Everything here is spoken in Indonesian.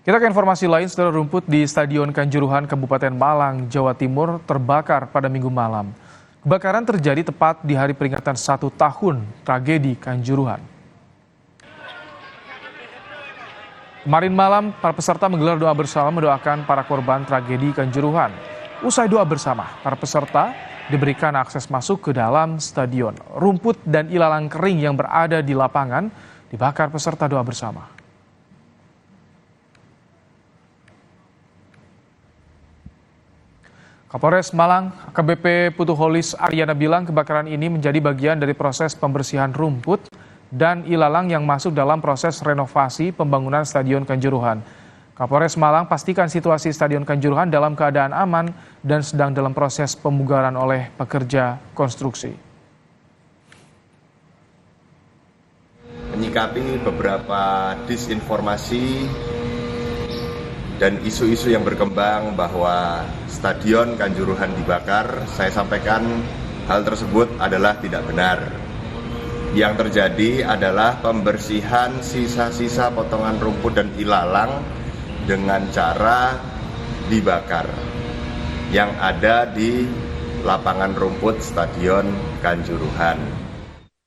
Kita ke informasi lain, saudara. Rumput di Stadion Kanjuruhan Kabupaten Malang, Jawa Timur terbakar pada Minggu malam. Kebakaran terjadi tepat di hari peringatan 1 tahun tragedi Kanjuruhan. Kemarin malam, para peserta menggelar doa bersama mendoakan para korban tragedi Kanjuruhan. Usai doa bersama, para peserta diberikan akses masuk ke dalam stadion. Rumput dan ilalang kering yang berada di lapangan dibakar peserta doa bersama. Kapolres Malang, AKBP Putuholis Aryana bilang kebakaran ini menjadi bagian dari proses pembersihan rumput dan ilalang yang masuk dalam proses renovasi pembangunan Stadion Kanjuruhan. Kapolres Malang pastikan situasi Stadion Kanjuruhan dalam keadaan aman dan sedang dalam proses pemugaran oleh pekerja konstruksi. Menyikapi beberapa disinformasi dan isu-isu yang berkembang bahwa Stadion Kanjuruhan dibakar, saya sampaikan hal tersebut adalah tidak benar. Yang terjadi adalah pembersihan sisa-sisa potongan rumput dan ilalang dengan cara dibakar yang ada di lapangan rumput Stadion Kanjuruhan.